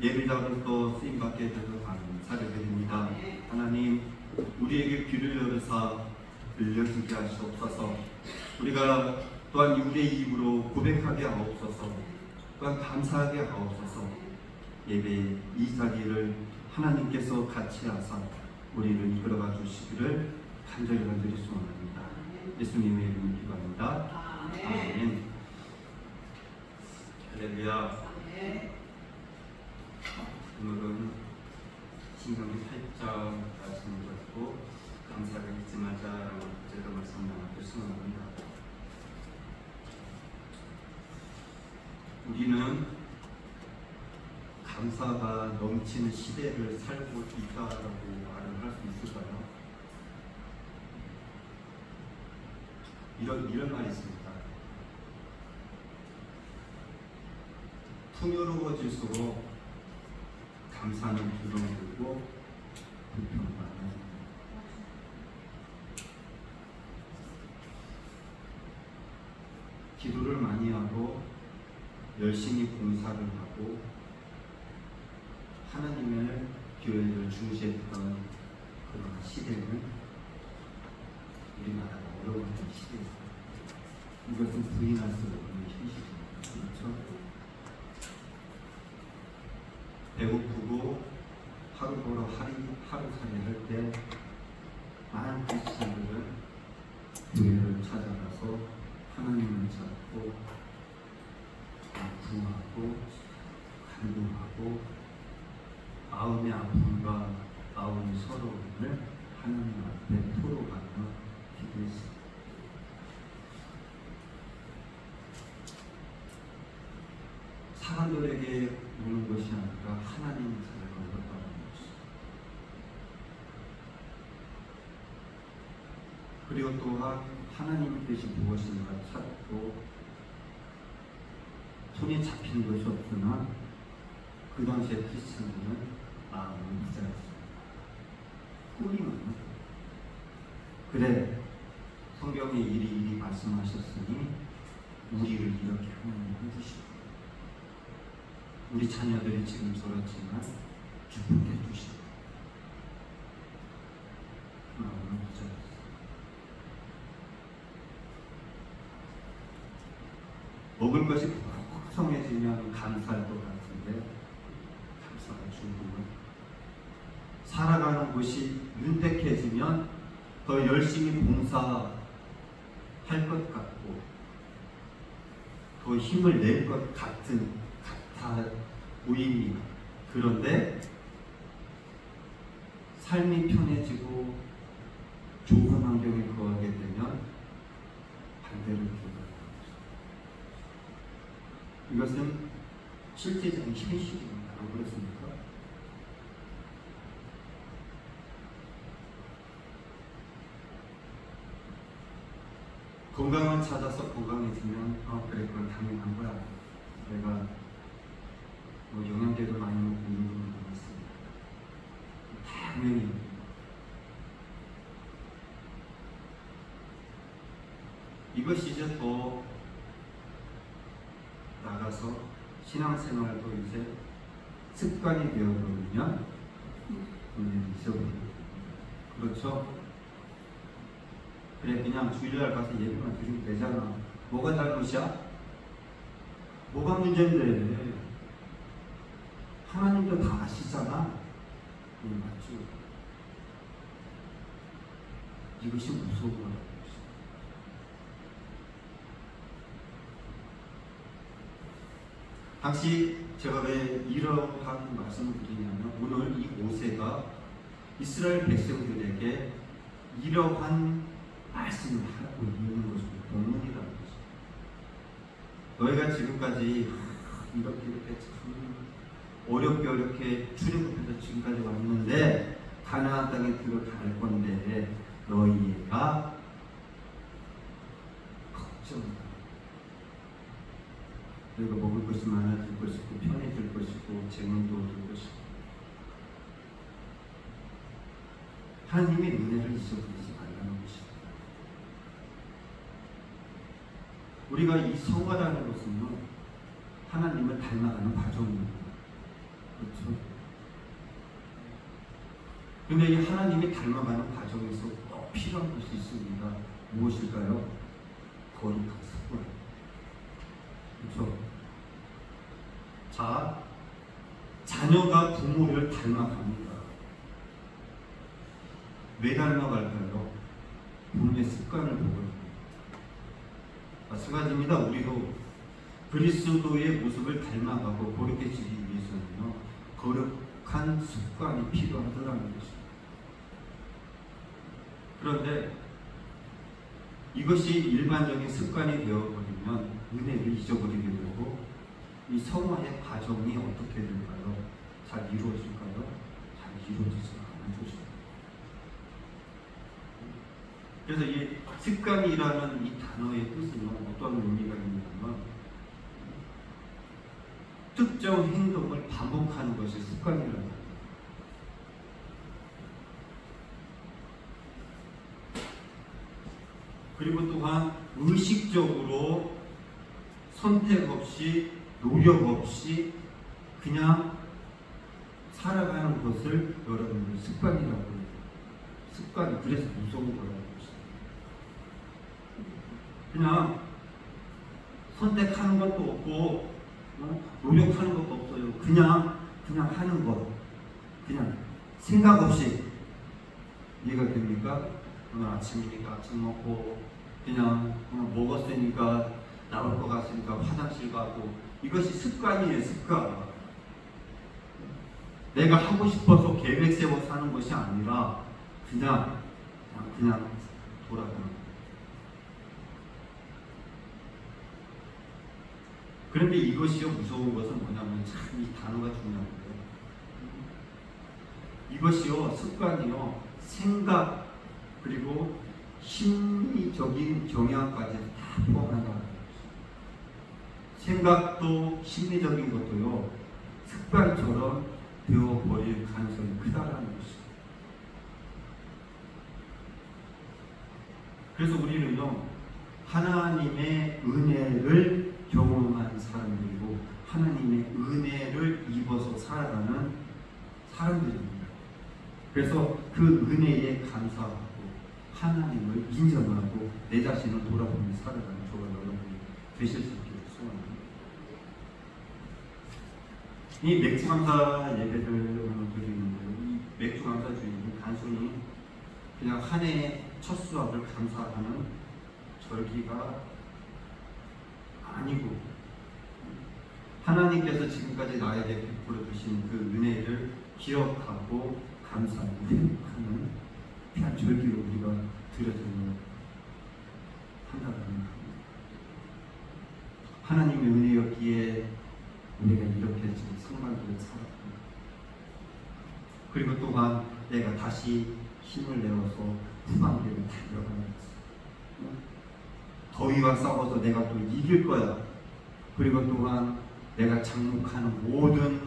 예배자로서 쓰임받게 되어서 감사를 드립니다. 하나님, 우리에게 귀를 열으사 들려주게 하시옵소서. 우리가 또한 우리의 입으로 고백하게 하옵소서. 또한 감사하게 하옵소서. 예배 이 자리를 하나님께서 같이 하사 우리를 이끌어가 주시기를 간절히 소원합니다. 예수님의 이름으로 기도합니다. 아멘. 할렐루야. 오늘은 신명기 8장 말씀을 듣고 감사를 잊지 말자라는 주제로 말씀 나누고 소원합니다. 우리는 감사가 넘치는 시대를 살고 있다라고 말을 할 수 있을까요? 이런 말이 있습니다. 풍요로워질수록 감사는 줄어들고 불평은 많아집니다. 기도를 많이 하고 열심히 봉사를 하고 하나님의 교회를 중시했던 그런 시대는 우리나라가 어려워하는 시대입니다. 이것은 부인할 수 없는 현실입니다. 그렇죠? 배고프고 하루 벌어 하루살이 할 때 많은 크리스찬들은 교회를 찾아가서 하나님을 찾고 아픔하고 간구하고 마음의 아픔과 마음의 서러움을 하나님 앞에 토로하며 기도했습니다. 사람들에게 오는 것이 아니라 하나님 자리를 얻었다는 것입니다. 그리고 또한 하나님의 뜻이 무엇인가 찾고 손에 잡히는 것이 없으나 그 당시에 크리스천들은 마음은 부자였습니다. 꿈이 많아. 그래, 성경에 이리 말씀하셨으니 우리를 이렇게 하나님 해주시고 우리 자녀들이 지금 저렇지만 기쁘게 해주시고 마음은 부자였습니다. 먹을 것이 풍성해지면 감사할 것 같은데 감사가 중요한 살아가는 곳이 윤택해지면 더 열심히 봉사할 것 같고 더 힘을 낼 것 같은 같아 보입니다. 그런데 삶이 편해지고 좋은 환경에 거하게 되면 반대로 기울어요. 이것은 실제적인 현실입니다. 안 그렇습니까? 건강을 찾아서 건강해지면 그래, 그건 당연한 거야. 내가 영양제도 많이 먹고 운동을 하고 있습니다. 당연히 이것이 이제 더 나가서 신앙생활도 이제 습관이 되어버리면 문제는 있어버립니다. 그렇죠? 그래, 그냥 주일날 가서 예배만 드리면 되잖아. 뭐가 잘못이야? 뭐가 문제인데? 하나님도 다 아시잖아. 맞죠? 이것이 무서운 거라고. 당시 제가 왜 이러한 말씀을 드리냐면 오늘 이 모세가 이스라엘 백성들에게 이러한 말씀을 하고 있는 것입니다. 본문이라는 것입니다. 너희가 지금까지 이렇게 참 어렵게 출애굽해서 지금까지 왔는데 가나안 땅에 들어갈 건데 너희가 걱정이다. 너희가 먹을 것이 많아질 것이고 편해질 것이고 재물도 얻을 것이고 하나님의 은혜를 잊어버리지 말라는 것입니다. 우리가 이 성화라는 것은요 하나님을 닮아가는 과정입니다. 그렇죠? 근데 이 하나님이 닮아가는 과정에서 꼭 필요한 것이 있습니다. 무엇일까요? 거룩한 습관. 그렇죠? 자, 자녀가 부모를 닮아갑니다. 왜 닮아갈까요? 부모의 습관을 보거든요. 마찬가지입니다. 우리도 그리스도의 모습을 닮아가고 거룩해지기 위해서는요, 거룩한 습관이 필요하더라는 것입니다. 그런데 이것이 일반적인 습관이 되어버리면 은혜를 잊어버리게 되고, 이 성화의 과정이 어떻게 될까요? 잘 이루어질까요? 잘 이루어지지 않는 것입니다. 그래서 이 습관이라는 이 단어의 뜻은 어떤 의미가 있냐면, 특정 행동을 반복하는 것이 습관이라는 거예요. 그리고 또한 의식적으로 선택 없이 노력 없이 그냥 살아가는 것을 여러분들 습관이라고 해요. 습관이 그래서 무서운 거라고 했어요. 그냥 선택하는 것도 없고 노력하는 것도 없어요. 그냥 하는 것, 그냥 생각 없이. 이해가 됩니까? 오늘 아침이니까 아침 먹고 그냥 먹었으니까 나올 것 같으니까 화장실 가고, 이것이 습관이에요. 습관. 내가 하고 싶어서 계획 세워 사는 것이 아니라 그냥 돌아가는 거예요. 그런데 이것이요, 무서운 것은 뭐냐면 참 이 단어가 중요한데요. 이것이요, 습관이요, 생각 그리고 심리적인 경향까지 다 포함한다는 거죠. 생각도 심리적인 것도요, 습관처럼 되어버릴 가능성이 크다라는 것이죠. 그래서 우리는요, 하나님의 은혜를 경험한 사람들이고 하나님의 은혜를 입어서 살아가는 사람들입니다. 그래서 그 은혜에 감사하고 하나님을 인정하고 내 자신을 돌아보며 살아가는 저와 여러분이 되실 수 있기를 소원합니다. 이 맥주감사 예배를 드리는데요, 이 맥주감사 주일은 단순히 그냥 한 해의 첫 수확을 감사하는 절기가 아니고, 하나님께서 지금까지 나에게 베풀어 주신 그 은혜를 기억하고 감사하고 회복하는 귀한 절기로 우리가 드려드려야 한다는 겁니다. 하나님의 은혜였기에 우리가 이렇게 지금 성만들을 살았고, 그리고 또한 내가 다시 힘을 내어서 후반기를 달려가는 것입니다. 더위와 싸워서 내가 또 이길 거야. 그리고 또한 내가 장목하는 모든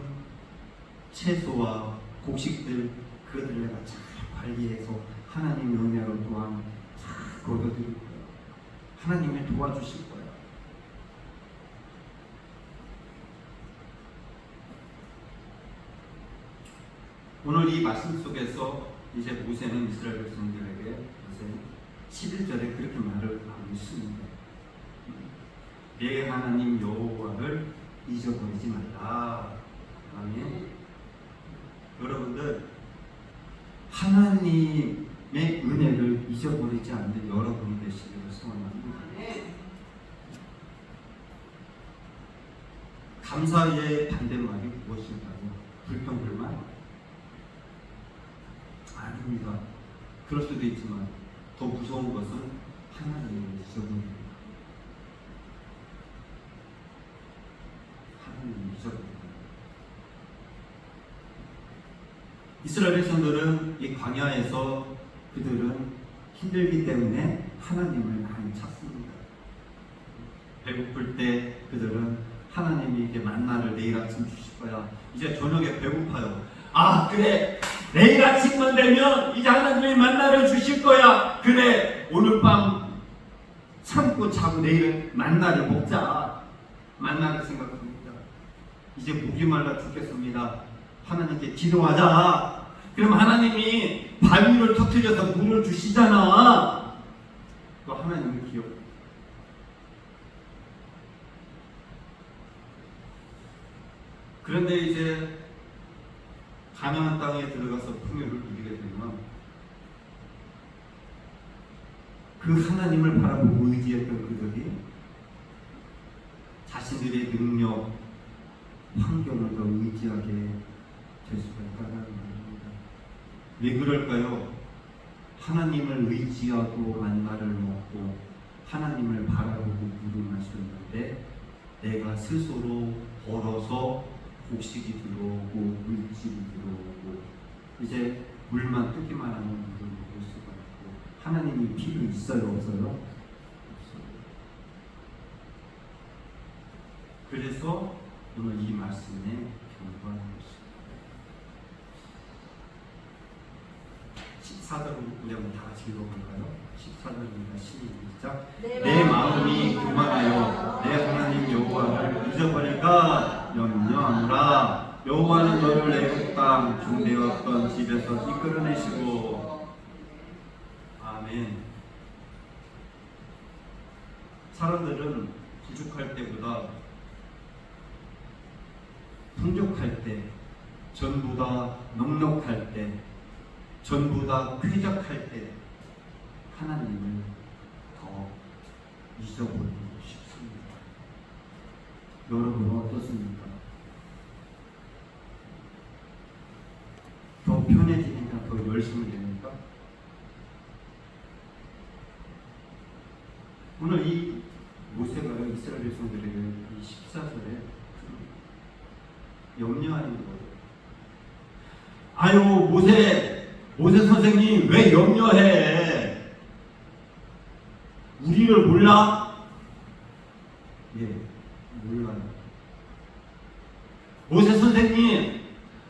채소와 곡식들, 그것들 내가 잘 관리해서 하나님의 은혜로 또한 잘 거둬들일 거야. 하나님이 도와주실 거야. 오늘 이 말씀 속에서 이제 모세는 이스라엘 백성들에게 이제 11절에 그렇게 말을 하고 있습니다. 내 하나님 여호와를 잊어버리지 말라. 아멘. 여러분들, 하나님의 은혜를 잊어버리지 않는 여러분이 되시기를 소원합니다. 감사의 반대말이 무엇인가요? 불평불만? 아닙니다. 그럴 수도 있지만 더 무서운 것은 하나님을 잊어버립니다. 하나님을 잊어버립니다. 이스라엘 백성들은 이 광야에서 그들은 힘들기 때문에 하나님을 많이 찾습니다. 배고플 때 그들은 하나님이 이렇게 만나를 내일 아침 주실 거야. 이제 저녁에 배고파요. 아, 그래, 내일 아침만 되면 이제 하나님이 만나를 주실 거야. 그래, 오늘 밤 참고 자고 내일 만나를 먹자. 만나를 생각합니다. 이제 목이 말라 죽겠습니다. 하나님께 기도하자. 그럼 하나님이 바위를 터뜨려서 물을 주시잖아. 또 하나님은 기억. 그런데 이제 가나안 땅에 들어가서 풍요를 누리게 되면 그 하나님을 바라보고 의지했던 그들이 자신들의 능력, 환경을 더 의지하게 될 수가 있다는 말입니다. 왜 그럴까요? 하나님을 의지하고 만나를 먹고 하나님을 바라보고 물을 마셨는데 내가 스스로 벌어서 곡식이 들어오고 물질이 들어오고 이제 물만 뜨기만 하면 물을 먹을 수가 있고 하나님이 필요 있어요? 없어요? 없어요. 그래서 오늘 이 말씀에 경고하는 것입니다. 14절 우리 한번 다 같이 읽어볼까요? 14절입니다. 시작. 내 마음이 교만하여 내 하나님 여호와를 잊어버릴까 염려하노라. 여호와는 너를 애굽 땅 종되었던 집에서 이끌어내시고. 아멘. 사람들은 부족할 때보다 풍족할 때, 전부 다 넉넉할 때, 전부 다 쾌적할 때 하나님을 더 잊어버리고 싶습니다. 여러분은 어떻습니까? 더 편해지니까 더 열심히 됩니까? 오늘 이 모세가 이스라엘 백성들에게 이 14절에 염려하는 거예요. 아유 모세 선생님 왜 염려해? 우리를 몰라? 예, 몰라요. 모세 선생님,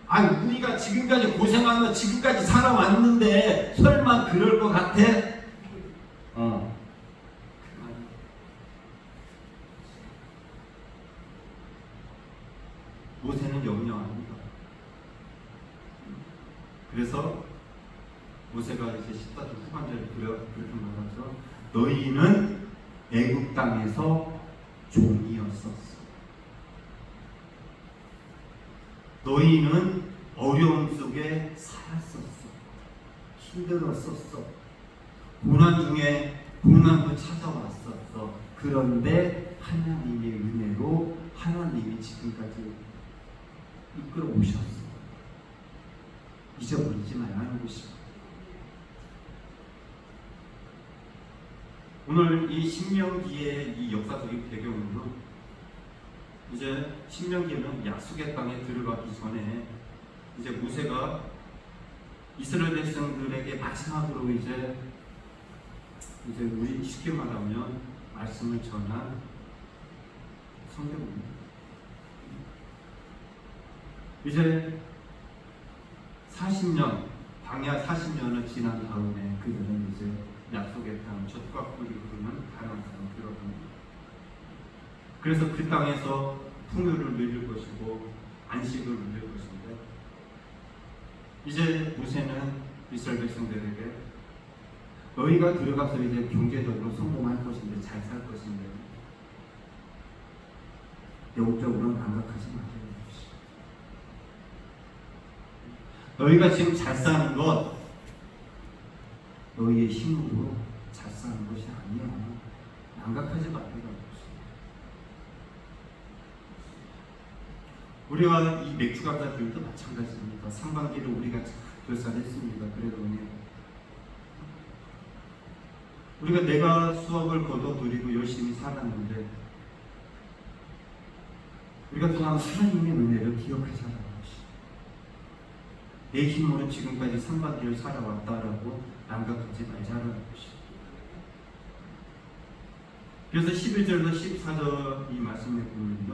아니 우리가 지금까지 고생하며 지금까지 살아왔는데 설마 그럴 것 같아? 모세는 염려합니다. 그래서 모세가 이제 14절 후반절에 그렇게 말하죠. 너희는 애굽 땅에서 종이었었어. 너희는 어려움 속에 살았었어. 힘들었었어. 고난 중에 고난도 찾아왔었어. 그런데 하나님의 은혜로 하나님이 지금까지 이끌어 오셨어. 잊어버리지 말라는 것입니다. 오늘 이 신명기의 이 역사적인 배경으로 이제 신명기는 약속의 땅에 들어가기 전에 이제 모세가 이스라엘 백성들에게 마지막으로 이제 우리 쉽게 말하면 말씀을 전한 성경입니다. 이제 40년, 광야 40년을 지난 다음에 그들은 이제 약속의 땅, 젖과 꿀이 흐르는 가나안 땅에 들어갑니다. 그래서 그 땅에서 풍요를 누릴 것이고 안식을 누릴 것인데 이제 모세는 이스라엘 백성들에게 너희가 들어가서 이제 경제적으로 성공할 것인데 잘 살 것인데 영적으로는 감각하지 마세요. 너희가 지금 잘 사는 것 너희의 힘으로 잘 사는 것이 아니야. 양각하지 말라고. 우리와 이 맥주 감사들도 마찬가지입니다. 상반기를 우리가 결산했습니다. 그래도 우리가 내가 수업을 거둬들이고 열심히 살았는데 우리가 또한 하나님의 은혜를 기억하잖아요. 내 힘으로 지금까지 상반기를 살아왔다라고 남각하지 말자라는 것입니다. 그래서 11절에서 14절 이 말씀에 보면요,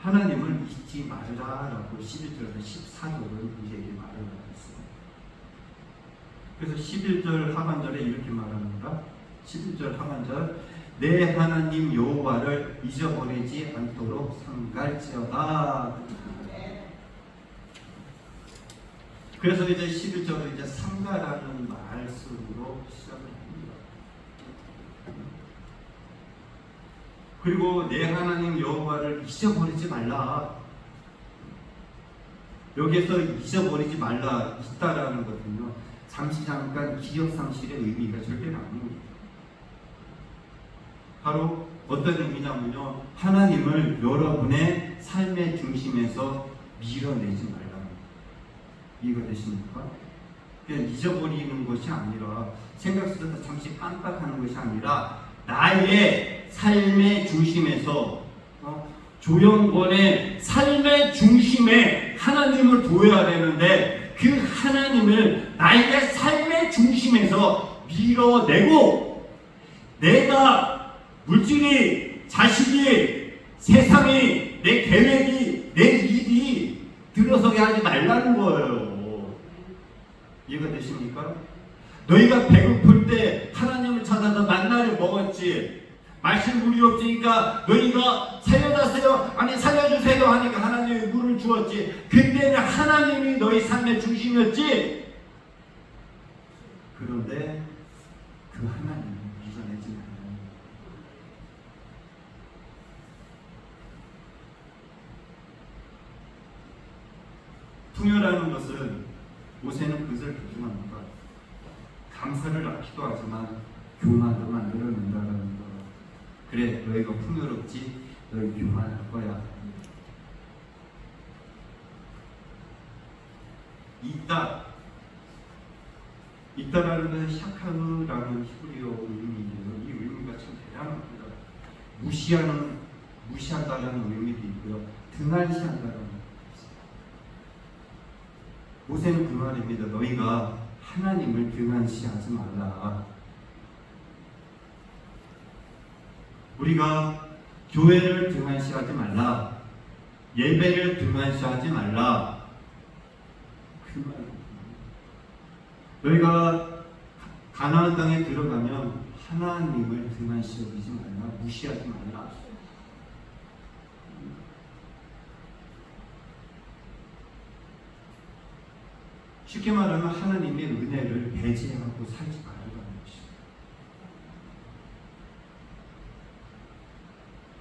하나님을 잊지 말라라고 11절에서 14절은 우리에게 말을 하고 있습니다. 그래서 11절 하반절에 이렇게 말합니다. 11절 하반절, 내 하나님 여호와를 잊어버리지 않도록 삼갈지어다. 그래서 이제 11절은 이제 삼가라는 말씀으로 시작을 합니다. 그리고 내 하나님 여호와를 잊어버리지 말라. 여기에서 잊어버리지 말라 있다라는 것은요, 잠깐 기억 상실의 의미가 절대로 아닙니다. 바로 어떤 의미냐면요, 하나님을 여러분의 삶의 중심에서 밀어내지 말라. 이해가 되십니까? 그냥 잊어버리는 것이 아니라, 생각 속에서 잠시 깜빡하는 것이 아니라, 나의 삶의 중심에서, 조영권의 삶의 중심에 하나님을 둬야 되는데, 그 하나님을 나의 삶의 중심에서 밀어내고, 내가 물질이, 자식이, 세상이, 내 계획이, 내 일이 들어서게 하지 말라는 거예요. 이해가 되십니까? 너희가 배고플 때 하나님을 찾아서 만나를 먹었지. 마실 물이 없으니까 너희가 살려주세요, 아니 살려주세요 하니까 하나님이 물을 주었지. 그때는 하나님이 너희 삶의 중심이었지. 그런데 그 하나님을 믿어내지 말아요. 풍요라는 것은, 모세는 그것을 교정합니다. 감사를 낳기도 하지만 교만도 만들어낸다는 거. 그래, 너희가 풍요롭지, 너희 교만할 거야. 있다라는 것은 샤카흐라는 히브리어 의미예요. 이 의미가 참 대단합니다. 무시한다라는 의미도 있고요, 등한시한다라는 의미도 있어요. 모세는 그 말입니다. 너희가 하나님을 등한시하지 말라. 우리가 교회를 등한시하지 말라. 예배를 등한시하지 말라. 그 말입니다. 너희가 가나안 땅에 들어가면 하나님을 등한시 여기지 말라. 무시하지 말라. 쉽게 말하면 하나님의 은혜를 배제하고 살지 말라는 것입니다.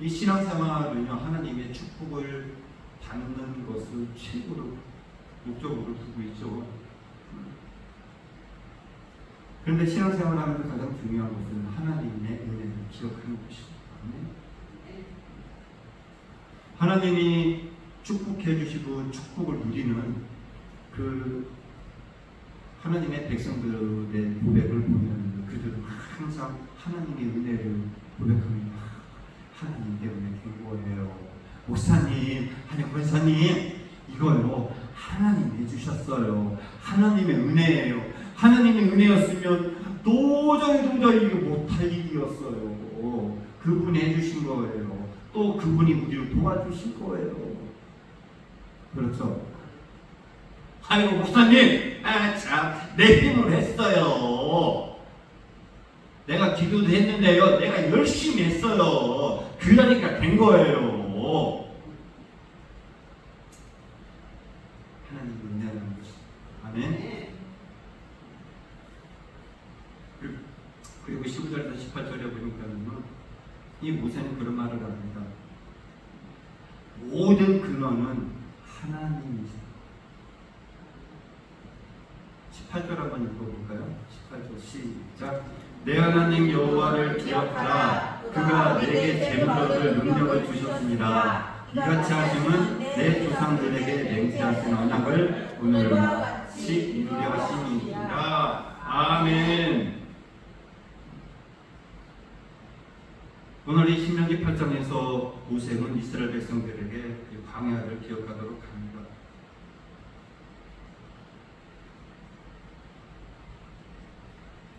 이 신앙생활은요, 하나님의 축복을 받는 것을 최고로 목적으로 두고 있죠. 그런데 신앙생활을 하면서 가장 중요한 것은 하나님의 은혜를 기억하는 것입니다. 하나님이 축복해 주시고 축복을 누리는 그 하나님의 백성들의 고백을 보면 그들은 항상 하나님의 은혜를 고백합니다. 하나님 때문에 된 거예요. 목사님, 아니 권사님, 이거요 하나님이 해주셨어요. 하나님의 은혜예요. 하나님의 은혜였으면 도저히 이거 못할 일이었어요. 그분이 해주신 거예요. 또 그분이 우리를 도와주실 거예요. 그렇죠? 아이고 목사님, 참 내 힘으로 했어요. 내가 기도도 했는데요, 내가 열심히 했어요. 그러니까 된 거예요. 하나님 은혜라는 것이. 아멘. 그리고 15절에서 18절에 보니까는 이 모세는 그런 말을 합니다. 모든 근원은 하나님이시다. 18절 한번 읽어볼까요? 18절 시작. 내 하나님 여호와를 기억하라. 그가 내게 재물을 능력을 주셨습니다. 이같이 하심은 내 조상들에게 맹세하신 언약을 오늘과 같이 이루려 하심이니라. 아멘. 오늘 이 신명기 8장에서 모세는 이스라엘 백성들에게 광야를 기억하도록 합니다.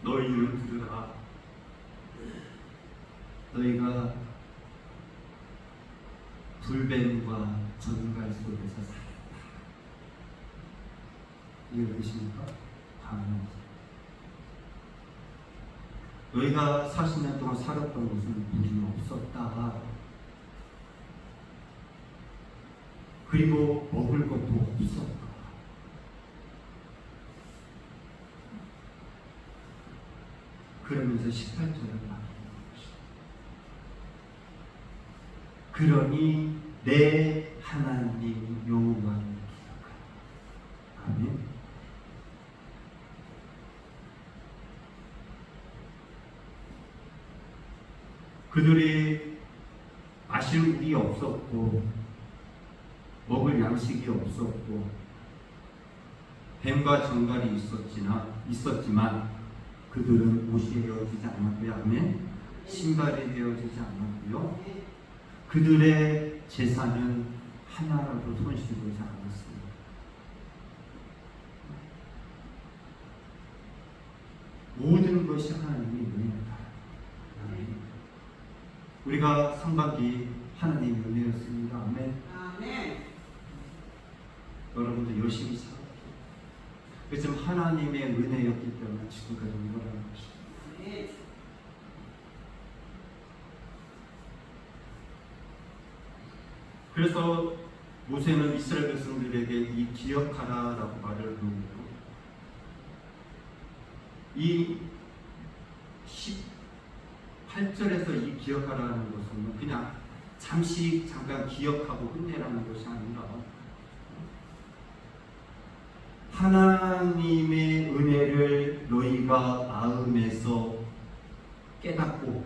너희는 들으라. 너희가 불뱀과 전갈 속에서 살았다. 이해되십니까? 광야에서. 너희가 40년 동안 살았던 곳은 물이 없었다. 그리고 먹을 것도 없었다. 그러면서 18절을 말하는 것입니다. 그러니 내 하나님 여호와를 기억하라. 아멘. 그들이 마실 물이 없었고 먹을 양식이 없었고 뱀과 정갈이 있었지만 그들은 옷이 헤어지지 않았고요. 아멘. 신발이 헤어지지 않았고요. 그들의 재산은 하나라도 손실되지 않았습니다. 모든 것이 하나님의 은혜다. 우리가 상반기 하나님의 은혜였습니다. 아멘. 아멘. 여러분도 열심히 살았죠. 그렇지만 하나님의 은혜였기 때문에 지금까지 온 거라는 것입니다. 아멘. 그래서 모세는 이스라엘 백성들에게 이 기억하라라고 말을 하는데요. 이 18절에서 이 기억하라는 것은 그냥 잠깐 기억하고 끝내라는 것이 아니라 하나님의 은혜를 너희가 마음에서 깨닫고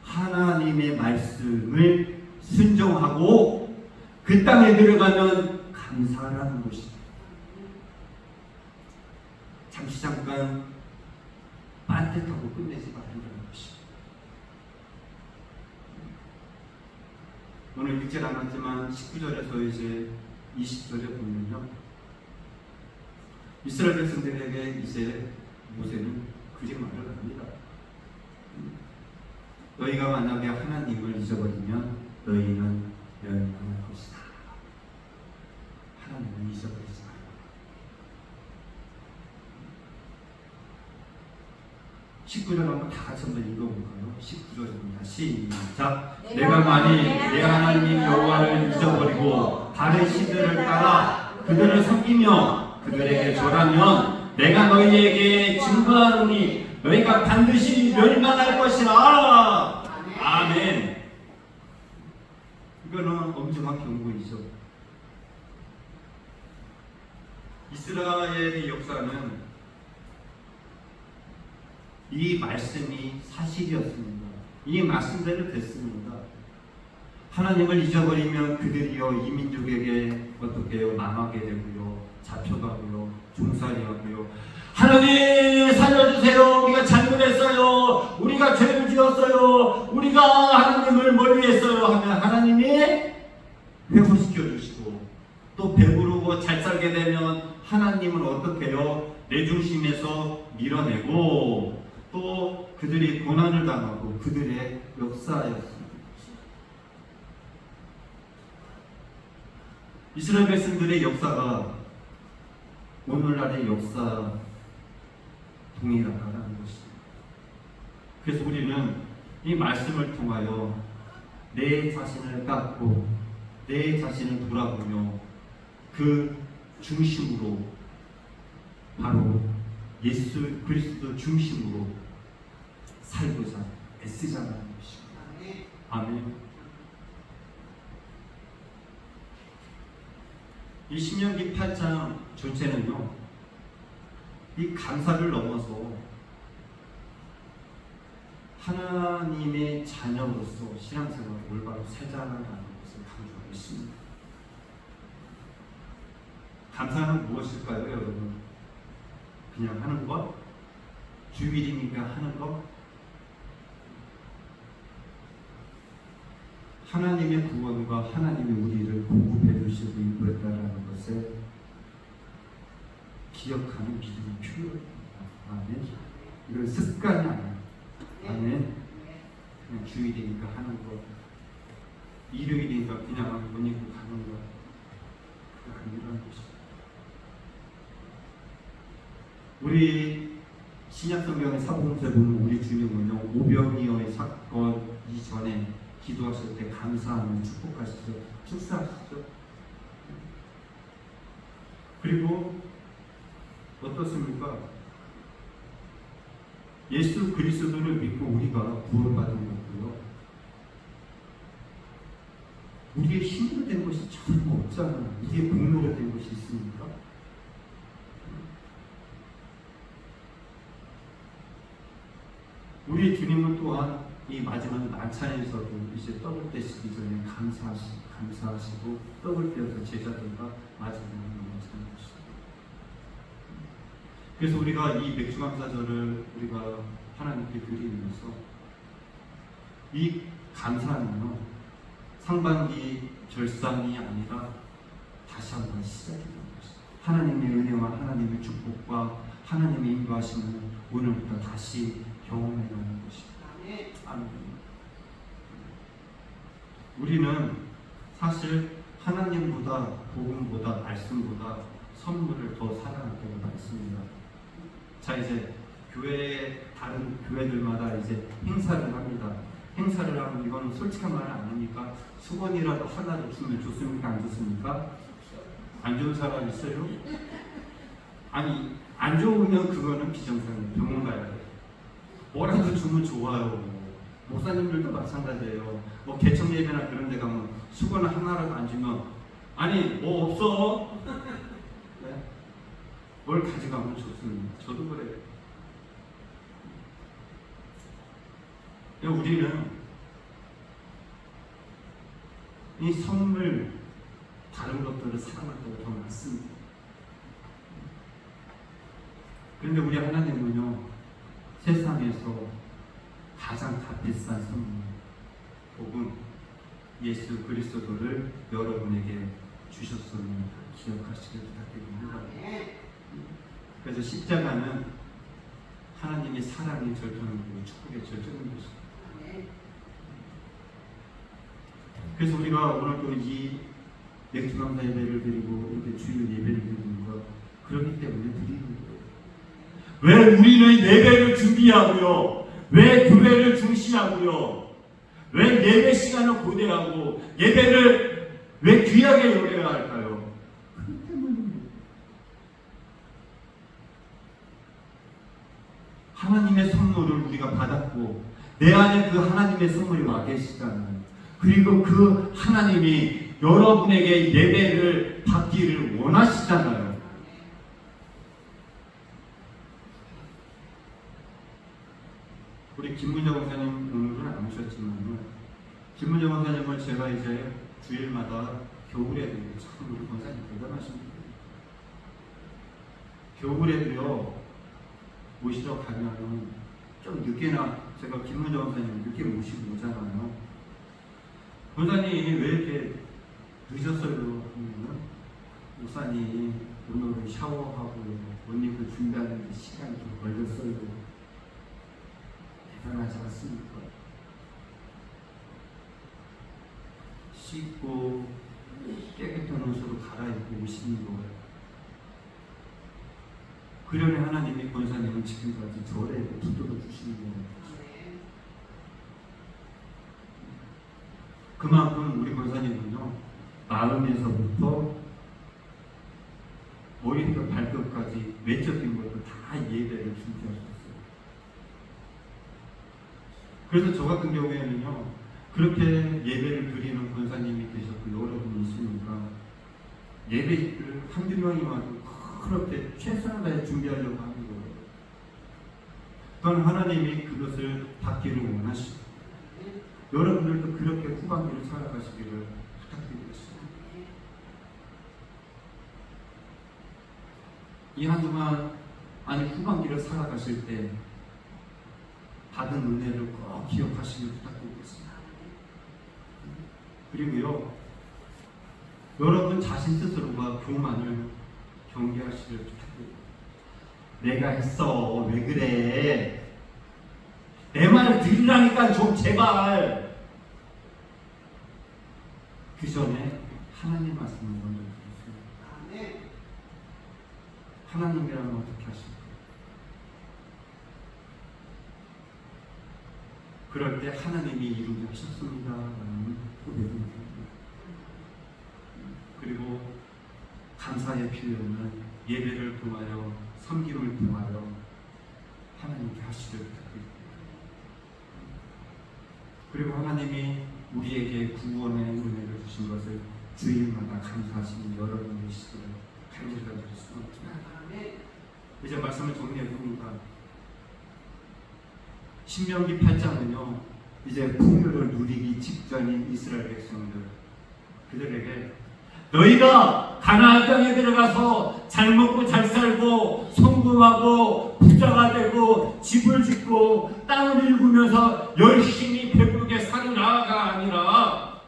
하나님의 말씀을 순종하고 그 땅에 들어가면 감사하라는 것입니다. 잠깐 반듯하고 끝내지 말라는 것입니다. 오늘 읽질 않았지만 19절에서 이제 20절에 보면요, 이스라엘 백성들에게 이제 모세는 거짓말을 합니다. 너희가 만약에 하나님을 잊어버리면 너희는 멸망할 것이다. 하나님을 잊어버리지 말라. 19절 한번 다 같이 한번 읽어볼까요? 19절입니다. 시작. 내가 만일 내 하나님 여호와를 잊어버리고 다른 신들을 따라 그들을 섬기며 그들에게 절하면 내가 너희에게 증거하노니 너희가 반드시 멸망할 것이라. 아멘. 이거는 엄중한 경고이죠. 이스라엘의 역사는 이 말씀이 사실이었습니다. 이 말씀대로 됐습니다. 하나님을 잊어버리면 그들이요 이 민족에게 어떻게 해요? 망하게 되고요, 잡혀가고요, 종살이하고요. 하나님 살려주세요. 우리가 잘못했어요. 우리가 죄를 지었어요. 우리가 하나님을 멀리했어요. 하면 하나님이 회복시켜 주시고, 또 배부르고 잘 살게 되면 하나님은 어떻게 해요? 내 중심에서 밀어내고, 또 그들이 고난을 당하고 그들의 역사였습니다. 이스라엘 백성들의 역사가 오늘날의 역사 동일하다는 것입니다. 그래서 우리는 이 말씀을 통하여 내 자신을 깎고 내 자신을 돌아보며 그 중심으로, 바로 예수 그리스도 중심으로 살고자 애쓰자는 것입니다. 아멘. 이 신명기 8장 전체는요, 이 감사를 넘어서 하나님의 자녀로서 신앙생활을 올바로 살자라는 것을 강조하고 있습니다. 감사는 무엇일까요, 여러분? 그냥 하는 것? 주일이니까 하는 것? 하나님의 구원과 하나님의 우리를 공급해 주시고 인도했다라는 것을 기억하는 믿음이 필요합니다. 아멘. 이건 습관이 아니에요. 아멘. 그냥 주일이니까 하는 것, 일요일이니까 그냥 옷 입고 가는 것, 아니라는 것입니다. 우리 신약성경의 사복음서에 보면 우리 주님은요, 오병이어의 사건 이전에 기도하실 때 감사하는 축복하시죠. 축사하시죠. 그리고 어떻습니까? 예수 그리스도를 믿고 우리가 구원받은 거고요. 우리의 힘으로 된 것이 전혀 없잖아요. 우리의 공로로 된 것이 있습니까? 우리 주님은 또한 이 마지막 만찬에서도 이제 떡을 떼시기 전에 감사하시고 떡을 떼어서 제자들과 마지막에 만찬하시고, 그래서 우리가 이 맥주감사절을 우리가 하나님께 드리면서 이 감사는요 상반기 절상이 아니라 다시 한번 시작이 되는 것입니다. 하나님의 은혜와 하나님의 축복과 하나님의 인도하심을 오늘부터 다시 경험해가는 것입니다. 아멘. 우리는 사실 하나님보다 복음보다 말씀보다 선물을 더 사랑할 때가 많습니다. 자, 이제 다른 교회들마다 이제 행사를 합니다. 행사를 하면 이거는 솔직한 말은 아니니까 수건이라도 하나를 주면 좋습니까? 안 좋습니까? 안 좋은 사람 있어요? 아니, 안 좋으면 그거는 비정상이에요. 병원 가야 돼요. 뭐라도 주면 좋아요. 목사님들도 마찬가지예요. 뭐 개척 예배나 그런 데 가면 수건 하나라도 안 주면 아니 뭐 없어? 네? 뭘 가져가면 좋습니다. 저도 그래요. 우리는 이 선물 다른 것들을 사랑할 때가 더 많습니다. 그런데 우리 하나님은요 세상에서 가장 값비싼 선물 복음 예수 그리스도를 여러분에게 주셨음을 기억하시길 부탁드립니다. 그래서 십자가는 하나님의 사랑의 절정이고 축복의 절정인 것입니다. 그래서 우리가 오늘 또 이 맥주감사 예배를 드리고 이렇게 주일 예배를 드리는 것 그렇기 때문에 드리는 거예요. 왜 우리는 예배를 준비하고요? 왜 교회를 중시하고요? 왜 예배 시간을 고대하고 예배를 왜 귀하게 여겨야 할까요? 그렇기 때문입니다. 하나님의 선물을 우리가 받았고 내 안에 그 하나님의 선물이 와 계시잖아요. 그리고 그 하나님이 여러분에게 예배를 받기를 원하시잖아요. 우리 김문정 원사님 오늘은 안 오셨지만 김문정 원사님을 제가 이제 주일마다 겨울에도 참 우리 원사님 대단하십니다. 겨울에도요 모시러 가면은 좀 늦게나 제가 김문정 원사님 늦게 모시고 오잖아요. 원사님 왜 이렇게 늦었어요? 하면은 목사님 오늘은 샤워하고 옷 입고 준비하는 데 시간이 좀 걸렸어요. 대단하지 않습니까? 씻고 깨끗한 옷으로 갈아입고 오시는 거예요. 그러니 하나님이 권사님은 지금까지 절에 붙들어 주시는 거예요. 그만큼 우리 권사님은요 마음에서부터 머리부터 발끝까지 외적인 것도 다 예배를 준비하셨어요. 그래서 저 같은 경우에는요 그렇게 예배를 드리는 권사님이 계셨고 여러분이 있으니까 예배를 한두 명이 와도 그렇게 최선을 다해 준비하려고 하는 거예요. 또한 하나님이 그것을 받기를 원하시고 여러분들도 그렇게 후반기를 살아가시기를 부탁드리겠습니다. 이 한동안 후반기를 살아가실 때 받은 은혜를 꼭 기억하시길 부탁드리겠습니다. 그리고요 여러분 자신 스스로가 교만을 경계하시길 부탁드립니다. 내가 했어 왜 그래? 내 말을 들으라니까 좀 제발. 그 전에 하나님 말씀을 먼저 드리세요. 하나님이라면 어떻게 하실까요? 그럴 때 하나님이 이루게 하셨습니다 라는 고백입니다. 그리고 감사의 표현은 예배를 통하여 섬김을 통하여 하나님께 하시길 부탁드립니다. 그리고 하나님이 우리에게 구원의 은혜를 주신 것을 주일마다 감사하시는 여러분이시기를 간절히 드렸습니다. 이제 말씀을 정리해봅니다. 신명기 8장은요, 이제 풍요를 누리기 직전인 이스라엘 백성들, 그들에게 너희가 가나안 땅에 들어가서 잘 먹고 잘 살고 성공하고 부자가 되고 집을 짓고 땅을 일구면서 열심히 배부르게 살으라가 아니라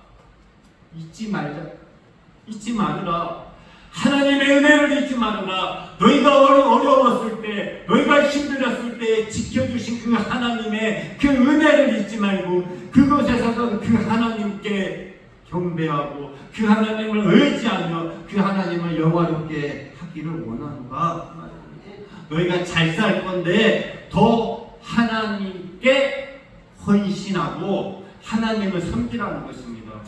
잊지 말으라. 하나님의 은혜를 잊지 말으라. 너희가 어려웠을 때, 너희가 힘들었을 때 지켜주신 그 하나님의 그 은혜를 잊지 말고 그곳에서도 그 하나님께 경배하고 그 하나님을 의지하며 그 하나님을 영화롭게 하기를 원하노라. 너희가 잘 살 건데 더 하나님께 헌신하고 하나님을 섬기라는 것입니다.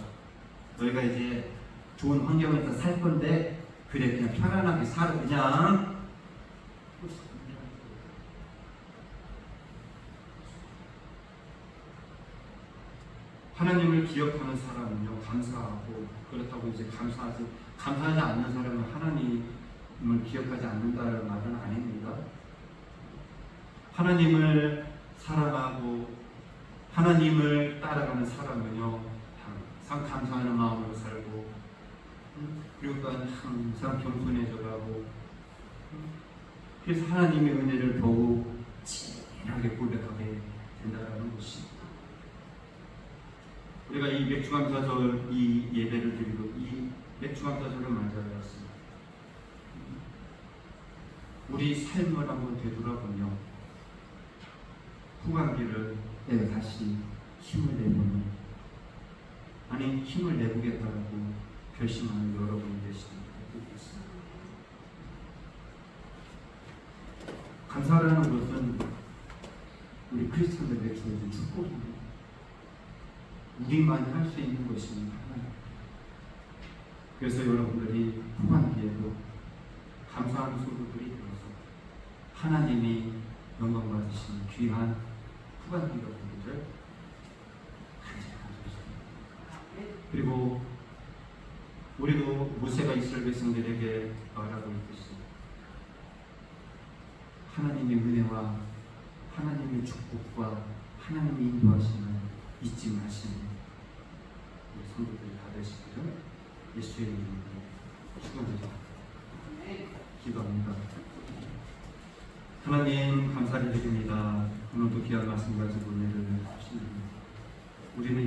너희가 이제 좋은 환경에서 살 건데 그래 그냥 편안하게 살아 그냥. 하나님을 기억하는 사람은요 감사하고, 그렇다고 이제 감사하지 않는 사람은 하나님을 기억하지 않는다는 말은 아닙니다. 하나님을 사랑하고 하나님을 따라가는 사람은요 항상 감사하는 마음으로 살고, 그리고 또 항상 겸손해져가고, 그래서 하나님의 은혜를 더욱 진하게 고백하게 된다는 것입니다. 우리가 이 맥주감사절 이 예배를 드리고 이 맥주감사절을 맞이하였습니다. 우리 삶을 한번 되돌아보며 후반기를 내가 다시 힘을 내보는, 아니 힘을 내보겠다고 결심하는 여러분이 되시길 바라겠습니다. 감사라는 것은 우리 크리스천들에게 주어진 축복입니다. 우리만이 할 수 있는 것입니다. 그래서 여러분들이 후반기에도 감사하는 소리들이 들어서 하나님이 영광 받으시는 귀한 후반기가 되기를 간절히 감사드립니다. 그리고 우리도 모세가 이스라엘 백성들에게 말하고 있듯이 하나님의 은혜와 하나님의 축복과 하나님의 인도하심을 잊지 마시는 우리 성도들이 다 되시기를 예수의 이름으로 축원드립니다. 기도합니다. 하나님 감사드립니다. 오늘도 귀한 말씀 가지고 은혜를 주시니 우리는